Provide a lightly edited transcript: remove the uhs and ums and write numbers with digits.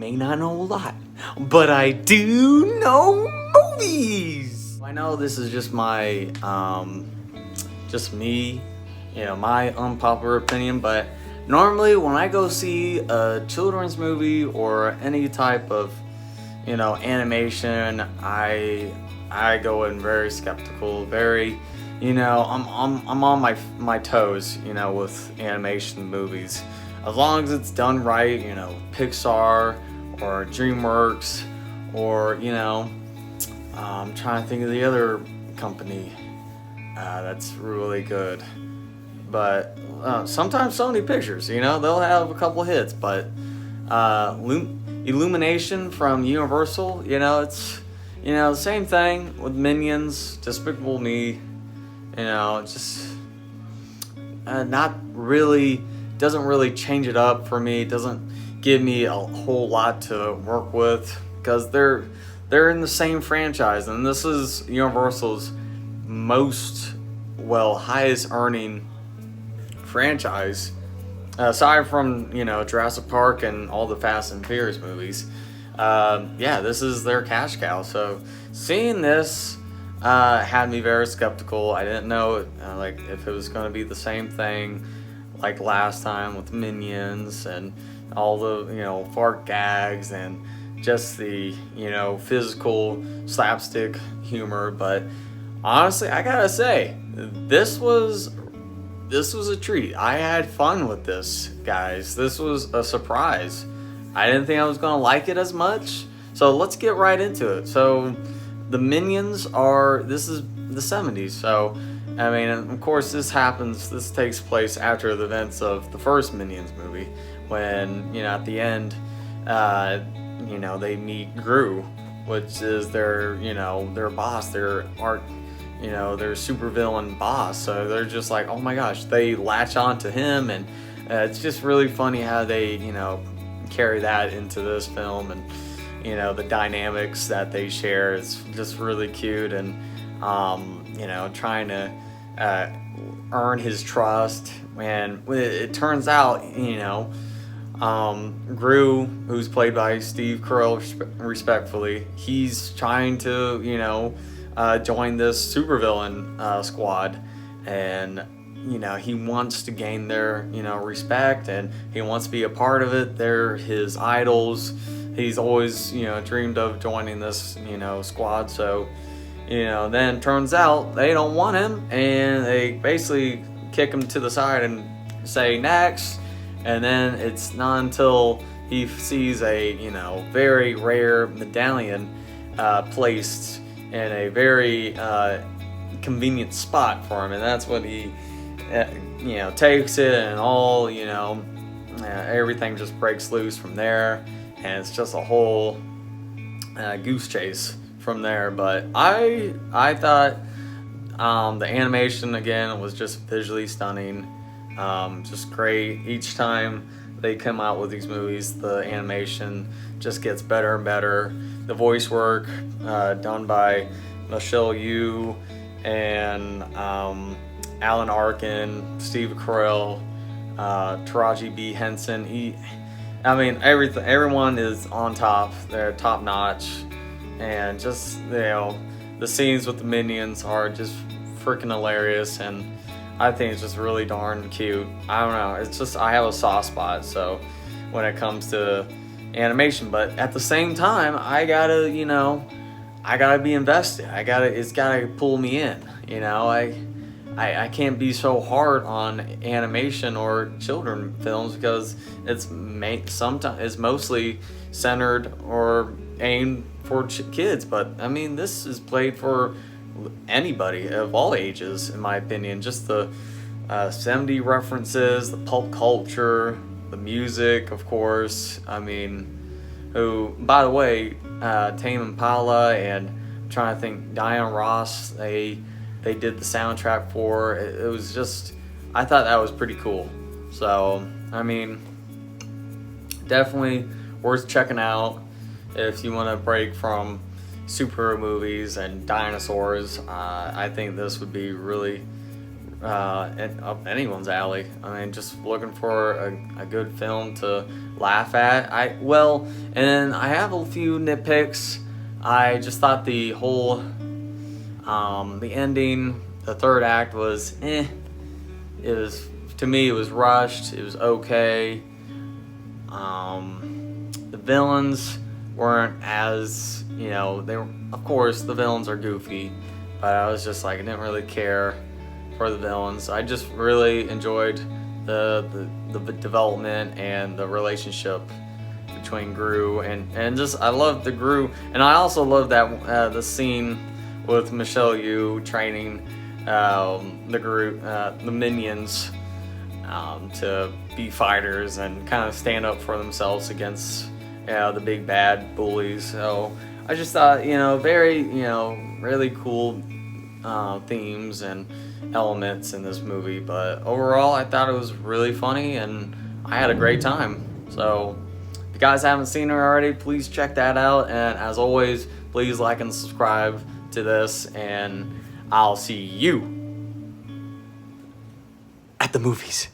may not know a lot, but I do know movies. I know this is just my, just me, my unpopular opinion, but normally when I go see a children's movie or any type of, animation, I go in very skeptical, very, I'm on my toes, with animation movies. As long as it's done right, Pixar or DreamWorks or, I'm trying to think of the other company that's really good. But sometimes Sony Pictures, they'll have a couple hits, but Illumination from Universal, it's, same thing with Minions, Despicable Me, just not really, doesn't really change it up for me. It doesn't give me a whole lot to work with because they're in the same franchise, and this is Universal's highest earning franchise aside from Jurassic Park and all the Fast and Furious movies. This is their cash cow. So seeing this had me very skeptical. I didn't know if it was going to be the same thing like last time with Minions and all the fart gags and just the physical slapstick humor. But honestly, I gotta say, this was a treat. I had fun with this, guys. This was a surprise. I didn't think I was gonna like it as much. So let's get right into it. So the Minions this is the 70s. So I mean, of course, this takes place after the events of the first Minions movie when, at the end, they meet Gru, which is their boss, their their supervillain boss. So they're just like, oh my gosh, they latch on to him, and it's just really funny how they, carry that into this film, and, the dynamics that they share is just really cute, and, trying to earn his trust. And it turns out, Gru, who's played by Steve Carell, respectfully, he's trying to, join this supervillain squad, and he wants to gain their respect, and he wants to be a part of it. They're his idols. He's always dreamed of joining this squad. So then turns out they don't want him, and they basically kick him to the side and say next. And then it's not until he sees a very rare medallion placed in a very convenient spot for him, and that's when he takes it, and all everything just breaks loose from there, and it's just a whole goose chase from there. But I thought the animation again was just visually stunning, just great. Each time they come out with these movies, the animation just gets better and better. The voice work done by Michelle Yeoh and Alan Arkin, Steve Carell, Taraji B. Henson. Everyone is on top. They're top notch, and just the scenes with the Minions are just freaking hilarious, and I think it's just really darn cute. I don't know. It's just I have a soft spot. So when it comes to animation, but at the same time, I gotta be invested. It's gotta pull me in. I can't be so hard on animation or children films because it's mostly centered or aimed for kids. But I mean, this is played for anybody of all ages, in my opinion. Just the 70 references, the pulp culture, the music, of course. I mean, who, by the way, Tame Impala and I'm trying to think, Diana Ross, they did the soundtrack for. It was just, I thought that was pretty cool. So, I mean, definitely worth checking out if you want to break from superhero movies and dinosaurs. I think this would be really up anyone's alley. I mean, just looking for a good film to laugh at. And I have a few nitpicks. I just thought the whole the ending, the third act was eh. It was, to me, it was rushed. It was okay. The villains weren't as, they were, of course, the villains are goofy, but I was just like, I didn't really care for the villains. I just really enjoyed the development and the relationship between Gru and just, I love the Gru, and I also love that the scene with Michelle Yeoh training the Gru, the minions, to be fighters and kind of stand up for themselves against the big bad bullies. So I just thought, very, really cool themes and elements in this movie. But overall, I thought it was really funny and I had a great time. So if you guys haven't seen it already, please check that out. And as always, please like and subscribe to this, and I'll see you at the movies.